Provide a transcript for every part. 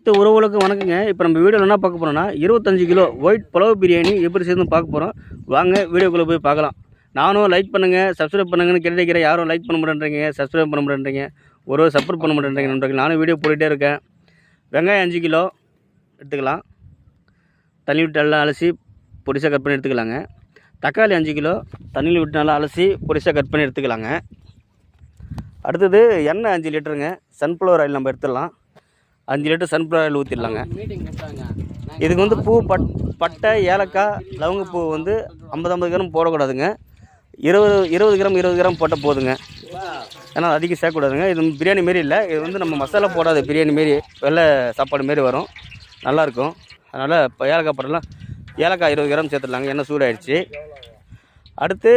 அனைத்து உறவுகளுக்கும் வணக்கங்க. இப்போ நம்ம வீடியோவில் என்ன பார்க்க போகிறோம்னா 25 கிலோ ஒயிட் புலாவ் பிரியாணி எப்படி செய்யணும்னு பார்க்க போகிறோம். வாங்க வீடியோக்குள்ளே போய் பார்க்கலாம். நானும் லைக் பண்ணுங்கள், சப்ஸ்கிரைப் பண்ணுங்கன்னு கேட்டுக்கிறேன். யாரும் லைக் பண்ண மாட்டேன்றீங்க, சப்ஸ்கிரைப் பண்ண மாட்டேன்றீங்க, ஒரு சப்போர்ட் பண்ண மாட்டேன்றீங்க நண்பர்கள். நானும் வீடியோ போட்டுகிட்டே இருக்கேன். வெங்காயம் 5 கிலோ எடுத்துக்கலாம். தண்ணி விட்டு நல்லா அலசி பொடிசாக கட் பண்ணி எடுத்துக்கலாங்க. தக்காளி 5 கிலோ தண்ணியில் விட்டு நல்லா அலசி பொடிசாக கட் பண்ணி எடுத்துக்கலாங்க. அடுத்தது எண்ணெய் 5 லிட்டருங்க. சன்ஃப்ளவர் ஆயில் நம்ம எடுத்துடலாம். 5 லிட்டர் சன்ஃப்ளவர் ஆயில் ஊற்றிடலாங்க. இதுக்கு வந்து பூ பட்டை ஏலக்காய் லவங்கப்பூ வந்து 50 கிராம் போடக்கூடாதுங்க. 20 கிராம் போட்டால் போதுங்க. ஏன்னா அதிகம் சேர்க்கக்கூடாதுங்க. இது பிரியாணி மாரி இல்லை, இது வந்து நம்ம மசாலா போடாத பிரியாணி மாரி வெள்ளை சாப்பாடு மாரி வரும், நல்லாயிருக்கும். அதனால் இப்போ ஏலக்காய் போடலாம். ஏலக்காய் 20 கிராம் சேர்த்துடலாங்க. எண்ணெய் சூடாகிடுச்சு. அடுத்து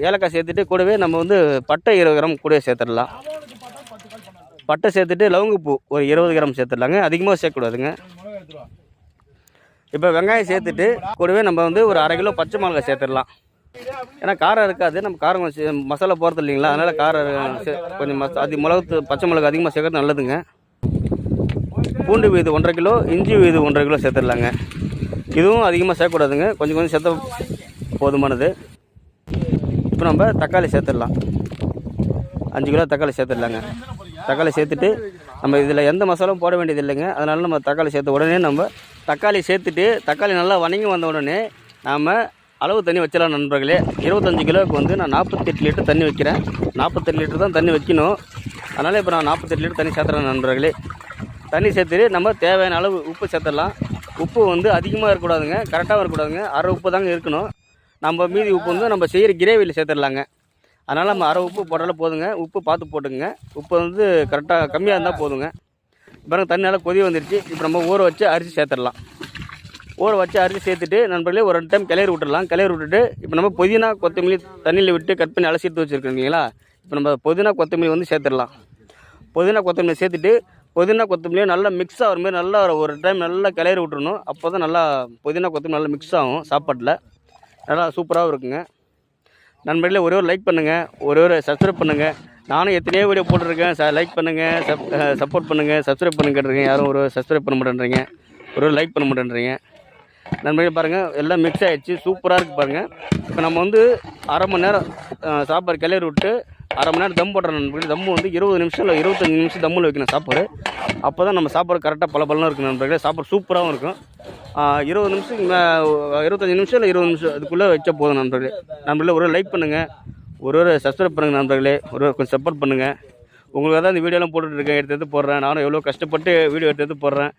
ஏலக்காய் சேர்த்துட்டு கூடவே நம்ம வந்து பட்டை 20 கிராம் கூடவே சேர்த்துடலாம். பட்டை சேர்த்துட்டு லவங்கப்பூ ஒரு 20 கிராம் சேர்த்துடலாங்க. அதிகமாக சேர்க்கக்கூடாதுங்க. இப்போ வெங்காயம் சேர்த்துட்டு கூடவே நம்ம வந்து ஒரு அரை கிலோ பச்சை மிளகாய் சேர்த்துடலாம். ஏன்னா காரம் இருக்காது, நம்ம காரம் மசாலா போகிறது இல்லைங்களா, அதனால் காரம் கொஞ்சம் பச்சை மிளகாய் அதிகமாக சேர்க்கறது நல்லதுங்க. பூண்டு வீது 1.5 கிலோ, இஞ்சி வீது 1.5 கிலோ சேர்த்துடலாங்க. இதுவும் அதிகமாக சேர்க்கக்கூடாதுங்க, கொஞ்சம் சேர்த்த போதுமானது. இப்போ நம்ம தக்காளி சேர்த்துடலாம். 5 கிலோ தக்காளி சேர்த்துடலாங்க. தக்காளி சேர்த்துட்டு நம்ம இதில் எந்த மசாலாவும் போட வேண்டியது இல்லைங்க. அதனால நம்ம தக்காளி சேர்த்த உடனே நம்ம தக்காளி சேர்த்துட்டு தக்காளி நல்லா வணங்கி வந்த உடனே நாம் அளவு தண்ணி வச்சிடலாம் நண்பர்களே. 25 கிலோவுக்கு வந்து நான் 48 லிட்டர் தண்ணி வைக்கிறேன். 48 லிட்டர் தான் தண்ணி வைக்கணும். அதனால் இப்போ நான் 48 லிட்டர் தண்ணி சேர்த்துறேன் நண்பர்களே. தண்ணி சேர்த்துட்டு நம்ம தேவையான அளவு உப்பு சேர்த்துடலாம். உப்பு வந்து அதிகமாக இருக்கக்கூடாதுங்க, கரெக்டாகவும் இருக்கக்கூடாதுங்க. அரை உப்பு தாங்க இருக்கணும். நம்ம மீதி உப்பு வந்து நம்ம செய்கிற கிரேவியில் சேர்த்துடலாங்க. அதனால் நம்ம அரை உப்பு போட்டாலும் போதுங்க. உப்பு பார்த்து போட்டுங்க. உப்பு வந்து கரெக்டாக கம்மியாக இருந்தால் போதுங்க. பாருங்கள் தண்ணி நல்லா கொதி வந்துடுச்சு. இப்போ நம்ம ஊற வச்சு அரிசி சேர்த்துடலாம். ஊற வச்சு அரிசி சேர்த்துட்டு நண்பர்களே ஒரு 2 டைம் கிளறி விட்டுடலாம். கிளறி விட்டுட்டு இப்போ நம்ம புதினா கொத்தமல்லி தண்ணியில் விட்டு கட் பண்ணி அலசிட்டு வச்சுருக்கோம் இல்லைங்களா. இப்போ நம்ம புதினா கொத்தமல்லி வந்து சேர்த்துடலாம். புதினா கொத்தமல்லி சேர்த்துட்டு புதினா கொத்தமல்லியும் நல்லா மிக்ஸ் ஆகிற மாதிரி நல்லா ஒரு டைம் நல்லா கிளறி விட்டுறணும். அப்போ தான் நல்லா புதினா கொத்தமல்லி நல்லா மிக்ஸ் ஆகும் சாப்பாட்டில், நல்லா சூப்பராகவும் இருக்குங்க. நண்பர்களே ஒரே ஒரு லைக் பண்ணுங்கள், ஒரே ஒரு சப்ஸ்கிரைப் பண்ணுங்கள். நானும் எத்தனையோ வீடியோ போட்டிருக்கேன். லைக் பண்ணுங்கள், சப்போர்ட் பண்ணுங்கள், சப்ஸ்கிரைப் பண்ண கேட்டிருக்கேன். யாரும் ஒரு சப்ஸ்கிரைப் பண்ண மாட்டேன்றீங்க, ஒரு லைக் பண்ண மாட்டேன்றீங்க. நண்பர்களே பாருங்கள் எல்லாம் மிக்ஸ் ஆகிடுச்சு, சூப்பராக இருக்குது பாருங்கள். இப்போ நம்ம வந்து அரை மணி நேரம் சாப்பாடு கிளறி விட்டு அரை மணி நேரம் தம் போடுறோம் நண்பர்களே. தம்மு வந்து 20 நிமிஷம் இல்லை 25 நிமிஷம் தம்மில் வைக்கணும் சாப்பாடு. அப்போ தான் நம்ம சாப்பாடு கரெக்டாக பலபலன்னு இருக்கும் நண்பர்களே. சாப்பாடு சூப்பராகவும் இருக்கும். 20 நிமிஷம் 25 நிமிஷம் இல்லை 20 நிமிஷம் அதுக்குள்ளே வச்சா போதும் நண்பர்களே. ஒரு லைக் பண்ணுங்கள், ஒரு சப்ஸ்கிரைப் பண்ணுங்கள் நண்பர்களே. கொஞ்சம் சப்போர்ட் பண்ணுங்கள். உங்களுக்கு தான் இந்த வீடியோலாம் போட்டுட்ருக்கேன், எடுத்து போடுறேன். நானும் எவ்வளோ கஷ்டப்பட்டு வீடியோ எடுத்து போடுறேன்.